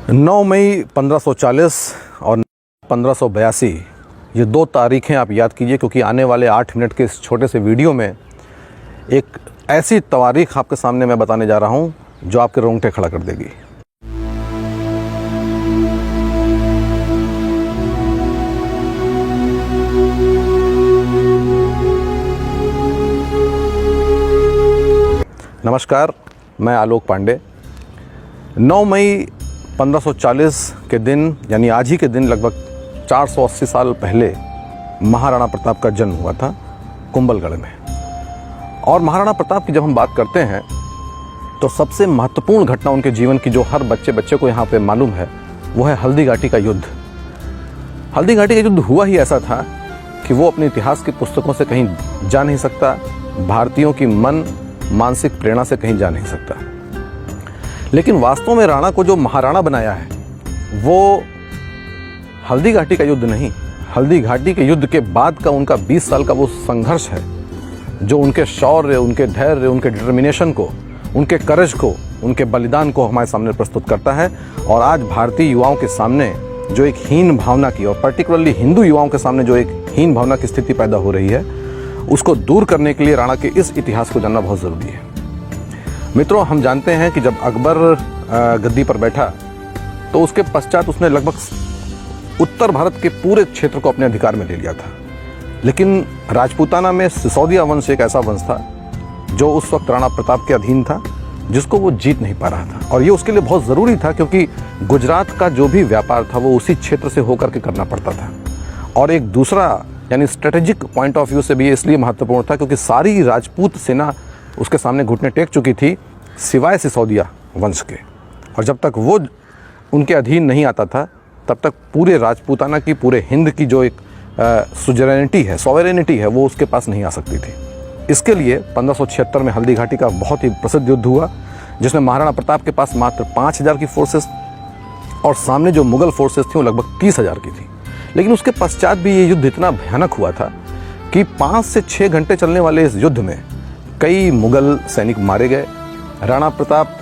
9 मई 1540 और 1582 ये दो तारीखें आप याद कीजिए, क्योंकि आने वाले 8 मिनट के इस छोटे से वीडियो में एक ऐसी तारीख आपके सामने मैं बताने जा रहा हूँ जो आपके रोंगटे खड़ा कर देगी। नमस्कार, मैं आलोक पांडे। 9 मई 1540 के दिन यानी आज ही के दिन लगभग 480 साल पहले महाराणा प्रताप का जन्म हुआ था कुंभलगढ़ में। और महाराणा प्रताप की जब हम बात करते हैं तो सबसे महत्वपूर्ण घटना उनके जीवन की जो हर बच्चे को यहाँ पे मालूम है वो है हल्दी घाटी का युद्ध। हल्दी घाटी का युद्ध हुआ ही ऐसा था कि वो अपने इतिहास की पुस्तकों से कहीं जा नहीं सकता, भारतीयों की मानसिक प्रेरणा से कहीं जा नहीं सकता। लेकिन वास्तव में राणा को जो महाराणा बनाया है वो हल्दी घाटी का युद्ध नहीं, हल्दी घाटी के युद्ध के बाद का उनका 20 साल का वो संघर्ष है जो उनके शौर्य, उनके धैर्य, उनके डिटर्मिनेशन को, उनके करेज को, उनके बलिदान को हमारे सामने प्रस्तुत करता है। और आज भारतीय युवाओं के सामने जो एक हीन भावना की, और पर्टिकुलरली हिंदू युवाओं के सामने जो एक हीन भावना की स्थिति पैदा हो रही है, उसको दूर करने के लिए राणा के इस इतिहास को जानना बहुत ज़रूरी है। मित्रों, हम जानते हैं कि जब अकबर गद्दी पर बैठा तो उसके पश्चात उसने लगभग उत्तर भारत के पूरे क्षेत्र को अपने अधिकार में ले लिया था। लेकिन राजपूताना में सिसोदिया वंश एक ऐसा वंश था जो उस वक्त राणा प्रताप के अधीन था, जिसको वो जीत नहीं पा रहा था। और ये उसके लिए बहुत ज़रूरी था क्योंकि गुजरात का जो भी व्यापार था वो उसी क्षेत्र से होकर के करना पड़ता था। और एक दूसरा यानी स्ट्रेटेजिक पॉइंट ऑफ व्यू से भी ये इसलिए महत्वपूर्ण था क्योंकि सारी राजपूत सेना उसके सामने घुटने टेक चुकी थी सिवाय सिसोदिया वंश के। और जब तक वो उनके अधीन नहीं आता था तब तक पूरे राजपूताना की, पूरे हिंद की जो एक सॉवरेनिटी है वो उसके पास नहीं आ सकती थी। इसके लिए 1576 में हल्दी घाटी का बहुत ही प्रसिद्ध युद्ध हुआ जिसमें महाराणा प्रताप के पास मात्र 5000 की फोर्सेस और सामने जो मुगल फोर्सेस थी वो लगभग 30,000 की थी। लेकिन उसके पश्चात भी ये युद्ध इतना भयानक हुआ था कि 5 से 6 घंटे चलने वाले इस युद्ध में कई मुगल सैनिक मारे गए। राणा प्रताप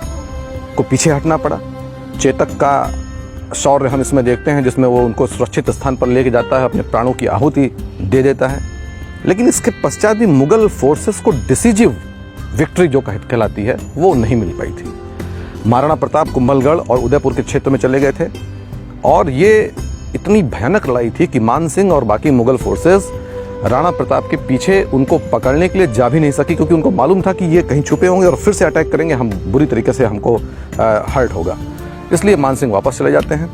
को पीछे हटना पड़ा। चेतक का शौर्य हम इसमें देखते हैं जिसमें वो उनको सुरक्षित स्थान पर लेके जाता है, अपने प्राणों की आहुति दे देता है। लेकिन इसके पश्चात भी मुगल फोर्सेस को डिसीजिव विक्ट्री जो कहलाती है वो नहीं मिल पाई थी। महाराणा प्रताप कुंभलगढ़ और उदयपुर के क्षेत्र में चले गए थे और ये इतनी भयानक लड़ाई थी कि मान सिंह और बाकी मुगल फोर्सेस राणा प्रताप के पीछे उनको पकड़ने के लिए जा भी नहीं सकी, क्योंकि उनको मालूम था कि ये कहीं छुपे होंगे और फिर से अटैक करेंगे, हम बुरी तरीके से हमको हर्ट होगा। इसलिए मान सिंह वापस चले जाते हैं।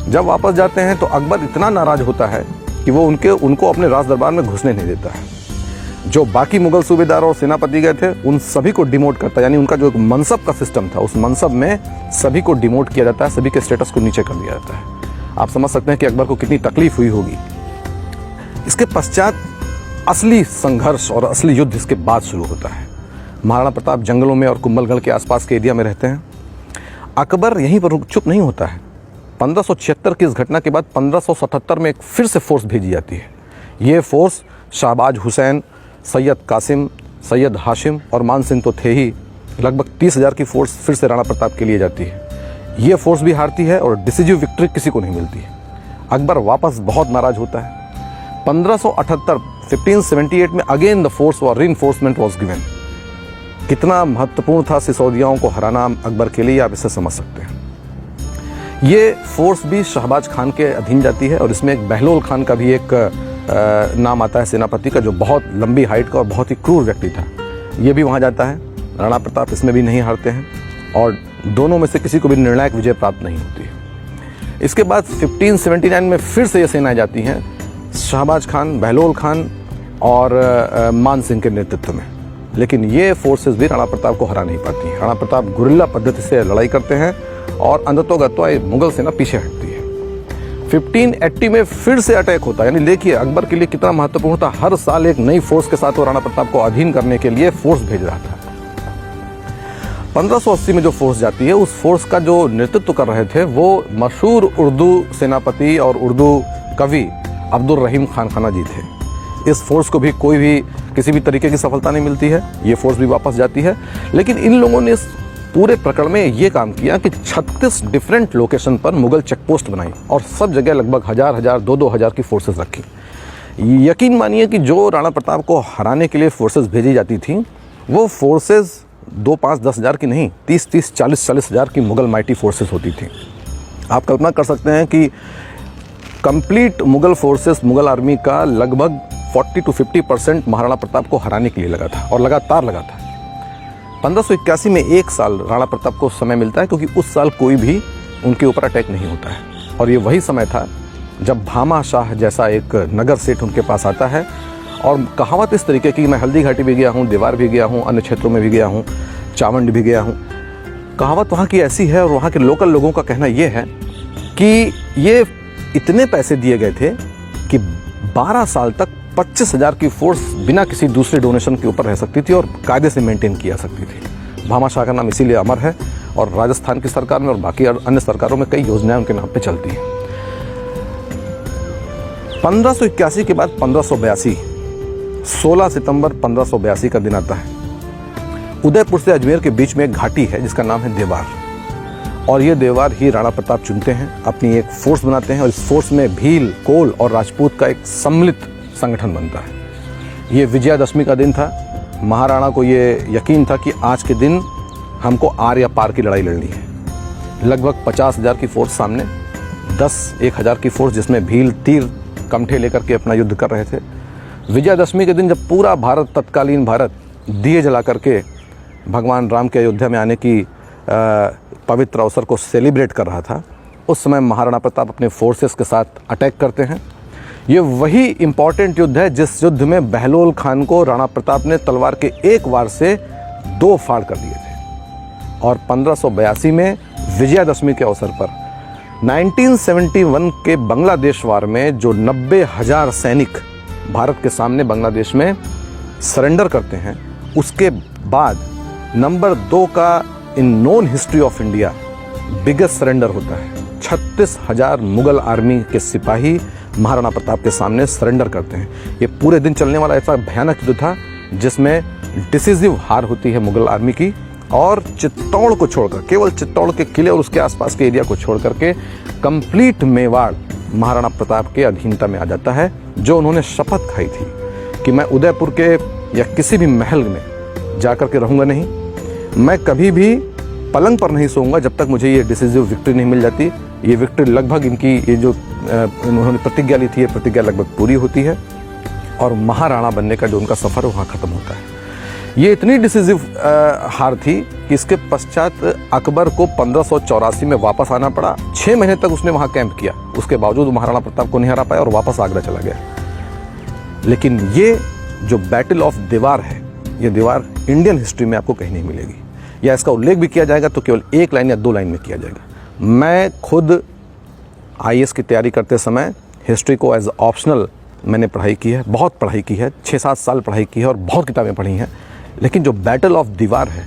जब वापस जाते हैं तो अकबर इतना नाराज होता है कि वो उनको अपने राज दरबार में घुसने नहीं देता है। जो बाकी मुगल सूबेदार और सेनापति गए थे उन सभी को डिमोट करता है, यानी उनका जो एक मनसब का सिस्टम था उस मनसब में सभी को डिमोट किया जाता है, सभी के स्टेटस को नीचे कर दिया जाता है। आप समझ सकते हैं कि अकबर को कितनी तकलीफ हुई होगी। इसके पश्चात असली संघर्ष और असली युद्ध इसके बाद शुरू होता है। महाराणा प्रताप जंगलों में और कुंभलगढ़ के आसपास के एरिया में रहते हैं। अकबर यहीं पर चुप नहीं होता है। 1576 की इस घटना के बाद 1577 में एक फिर से फोर्स भेजी जाती है। ये फोर्स शाहबाज हुसैन, सैयद कासिम, सैयद हाशिम और मान सिंह तो थे ही, लगभग 30,000 की फोर्स फिर से राणा प्रताप के लिए जाती है। ये फोर्स भी हारती है और डिसीजिव विक्ट्री किसी को नहीं मिलती है। अकबर वापस बहुत नाराज होता है। 1578 में अगेन द फोर्स और रीइंफोर्समेंट वाज गिवन। कितना महत्वपूर्ण था सिसोदियाओं को हराना अकबर के लिए, आप इसे समझ सकते हैं। ये फोर्स भी शहबाज खान के अधीन जाती है और इसमें एक बहलोल खान का भी एक नाम आता है सेनापति का, जो बहुत लंबी हाइट का और बहुत ही क्रूर व्यक्ति था। ये भी वहाँ जाता है। राणा प्रताप इसमें भी नहीं हारते हैं और दोनों में से किसी को भी निर्णायक विजय प्राप्त नहीं होती है। इसके बाद 1579 में फिर से ये सेनाएं जाती हैं शहबाज खान, बहलोल खान और मान सिंह के नेतृत्व में। लेकिन ये फोर्सेस भी राणा प्रताप को हरा नहीं पाती हैं। राणा प्रताप गुरिल्ला पद्धति से लड़ाई करते हैं और अंधतोगत्वा मुगल सेना पीछे हटती है। 1580 में फिर से अटैक होता है। यानी देखिए अकबर के लिए कितना महत्वपूर्ण था। हर साल एक नई फोर्स के साथ वो राणा प्रताप को अधीन करने के लिए फोर्स भेज रहा था। 1580 में जो फोर्स जाती है उस फोर्स का जो नेतृत्व कर रहे थे वो मशहूर उर्दू सेनापति और उर्दू कवि अब्दुल रहीम खान खाना जी थे। इस फोर्स को भी कोई भी किसी भी तरीके की सफलता नहीं मिलती है। ये फोर्स भी वापस जाती है। लेकिन इन लोगों ने इस पूरे प्रकरण में ये काम किया कि 36 डिफरेंट लोकेशन पर मुगल चेकपोस्ट बनाई और सब जगह लगभग 1000, 2,000 की फोर्सेस रखी। यकीन मानिए कि जो राणा प्रताप को हराने के लिए फोर्सेस भेजी जाती थी, वो फोर्सेस 2, 5, 10 हज़ार की नहीं, 30, 40 हज़ार की मुगल माइटी फोर्सेस होती थी। आप कल्पना कर सकते हैं कि complete Mughal forces, Mughal army का लगभग 40 to 50% महाराणा प्रताप को हराने के लिए लगा था और लगातार लगा था। 1581 में एक साल राणा प्रताप को समय मिलता है, क्योंकि उस साल कोई भी उनके ऊपर अटैक नहीं होता है। और ये वही समय था जब भामा शाह जैसा एक नगर सेठ उनके पास आता है और कहावत इस तरीके की, मैं हल्दी घाटी भी गया हूँ, देवार भी गया हूँ, अन्य क्षेत्रों में भी गया हूँ, चावंड भी गया हूँ। कहावत वहाँ की ऐसी है और वहाँ के लोकल लोगों का कहना ये है कि ये इतने पैसे दिए गए थे कि 12 साल तक 25,000 की फोर्स बिना किसी दूसरे डोनेशन के ऊपर रह सकती थी और कायदे से मेंटेन किया सकती थी। भामा शाह का नाम इसीलिए अमर है और राजस्थान की सरकार में और बाकी अन्य सरकारों में कई योजनाएं उनके नाम पे चलती हैं। 1581 के बाद 1582, 16 सितंबर 1582 का दिन आता है। उदयपुर से अजमेर के बीच में एक घाटी है जिसका नाम है देवार, और ये देवार ही राणा प्रताप चुनते हैं, अपनी एक फोर्स बनाते हैं और इस फोर्स में भील, कोल और राजपूत का एक सम्मिलित संगठन बनता है। ये विजयादशमी का दिन था। महाराणा को ये यकीन था कि आज के दिन हमको आर या पार की लड़ाई लड़नी है। लगभग 50,000 की फोर्स सामने, 10-1,000 की फोर्स जिसमें भील, तीर, कमठे लेकर के अपना युद्ध कर रहे थे। विजयादशमी के दिन जब पूरा भारत, तत्कालीन भारत, दिए जला करके भगवान राम के अयोध्या में आने की पवित्र अवसर को सेलिब्रेट कर रहा था, उस समय महाराणा प्रताप अपने फोर्सेस के साथ अटैक करते हैं। ये वही इम्पॉर्टेंट युद्ध है जिस युद्ध में बहलोल खान को राणा प्रताप ने तलवार के एक वार से 2 फाड़ कर दिए थे। और 1582 में विजयादशमी के अवसर पर 1971 के बांग्लादेश वार में जो 90,000 सैनिक भारत के सामने बांग्लादेश में सरेंडर करते हैं, उसके बाद नंबर 2 का इन known history of India biggest surrender होता है। 36,000 मुगल आर्मी के सिपाही महाराणा प्रताप के सामने सरेंडर करते हैं। ये पूरे दिन चलने वाला ऐसा भयानक युद्ध था जिसमें डिसिसिव हार होती है मुगल आर्मी की, और चित्तौड़ को छोड़कर, केवल चित्तौड़ के किले और उसके आसपास के एरिया को छोड़ करके कंप्लीट मेवाड़ महाराणा प्रताप के अधीनता में आ जाता है, जो उन्होंने शपथ खाई थी कि मैं उदयपुर के या किसी भी महल में जाकर के रहूँगा नहीं, मैं कभी भी पलंग पर नहीं सोऊंगा जब तक मुझे ये डिसिसिव विक्ट्री नहीं मिल जाती। ये विक्ट्री लगभग इनकी ये जो उन्होंने प्रतिज्ञा ली थी, ये प्रतिज्ञा लगभग पूरी होती है और महाराणा बनने का जो उनका सफ़र वहाँ ख़त्म होता है। ये इतनी डिसिसिव हार थी कि इसके पश्चात अकबर को 1584 में वापस आना पड़ा। 6 महीने तक उसने वहाँ कैंप किया, उसके बावजूद महाराणा प्रताप को नहीं हरा पाया और वापस आगरा चला गया। लेकिन ये जो बैटल ऑफ देवार है, ये दीवार इंडियन हिस्ट्री में आपको कहीं नहीं मिलेगी, या इसका उल्लेख भी किया जाएगा तो केवल 1 लाइन या 2 लाइन में किया जाएगा। मैं खुद IAS की तैयारी करते समय हिस्ट्री को एज ऑप्शनल मैंने पढ़ाई की है, बहुत पढ़ाई की है, 6-7 साल पढ़ाई की है और बहुत किताबें पढ़ी हैं। लेकिन जो बैटल ऑफ दीवार है,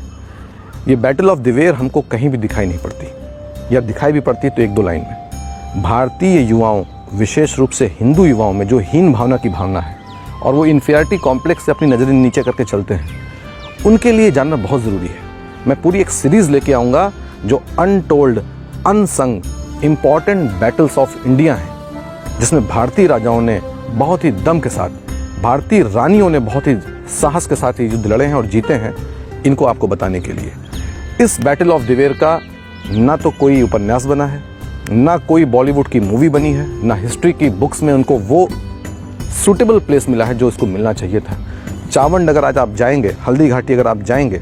ये बैटल ऑफ दिवेर हमको कहीं भी दिखाई नहीं पड़ती, या दिखाई भी पड़ती तो 1-2 लाइन में। भारतीय युवाओं, विशेष रूप से हिंदू युवाओं में जो हीन भावना की भावना है और वो इन्फीरियरिटी कॉम्प्लेक्स से अपनी नज़रें नीचे करके चलते हैं, उनके लिए जानना बहुत ज़रूरी है। मैं पूरी एक सीरीज़ लेके आऊँगा जो untold, unsung important battles of India हैं, जिसमें भारतीय राजाओं ने बहुत ही दम के साथ, भारतीय रानियों ने बहुत ही साहस के साथ ये युद्ध लड़े हैं और जीते हैं, इनको आपको बताने के लिए। इस बैटल ऑफ दिवेर का ना तो कोई उपन्यास बना है, ना कोई बॉलीवुड की मूवी बनी है, ना हिस्ट्री की बुक्स में उनको वो सूटेबल प्लेस मिला है जो इसको मिलना चाहिए था। चावंड अगर आज आप जाएंगे, हल्दी घाटी अगर आप जाएंगे,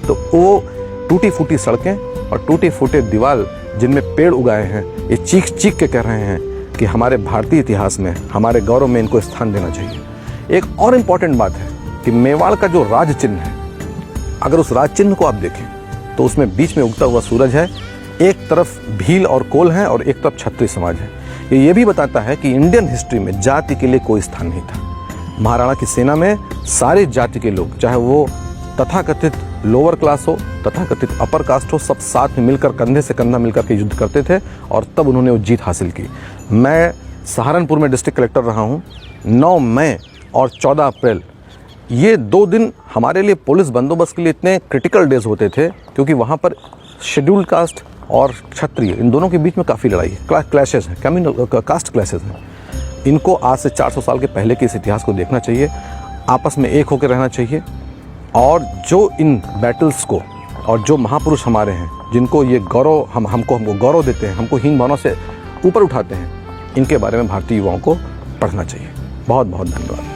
तो वो टूटी फूटी सड़कें और टूटे फूटे दीवार जिनमें पेड़ उगाए हैं, ये चीख चीख के कह रहे हैं कि हमारे भारतीय इतिहास में, हमारे गौरव में इनको स्थान देना चाहिए। एक और इम्पॉर्टेंट बात है कि मेवाड़ का जो राज चिन्ह है, अगर उस राज चिन्ह को आप देखें तो उसमें बीच में उगता हुआ सूरज है, एक तरफ भील और कोल है और एक तरफ क्षत्रिय समाज है। ये भी बताता है कि इंडियन हिस्ट्री में जाति के लिए कोई स्थान नहीं था। महाराणा की सेना में सारे जाति के लोग, चाहे वो तथाकथित लोअर क्लास हो, तथाकथित अपर कास्ट हो, सब साथ में मिलकर कंधे से कंधा मिलकर के युद्ध करते थे और तब उन्होंने वो जीत हासिल की। मैं सहारनपुर में डिस्ट्रिक्ट कलेक्टर रहा हूँ। 9 मई और 14 अप्रैल ये 2 दिन हमारे लिए पुलिस बंदोबस्त के लिए इतने क्रिटिकल डेज होते थे, क्योंकि वहाँ पर शेड्यूल्ड कास्ट और क्षत्रिय, इन दोनों के बीच में काफ़ी लड़ाई है, क्लैशेस हैं, कास्ट क्लैशेस हैं। इनको आज से 400 साल के पहले के इस इतिहास को देखना चाहिए, आपस में एक होकर रहना चाहिए, और जो इन बैटल्स को और जो महापुरुष हमारे हैं जिनको ये गौरव हमको गौरव देते हैं, हमको हीन भावना से ऊपर उठाते हैं, इनके बारे में भारतीय युवाओं को पढ़ना चाहिए। बहुत बहुत धन्यवाद।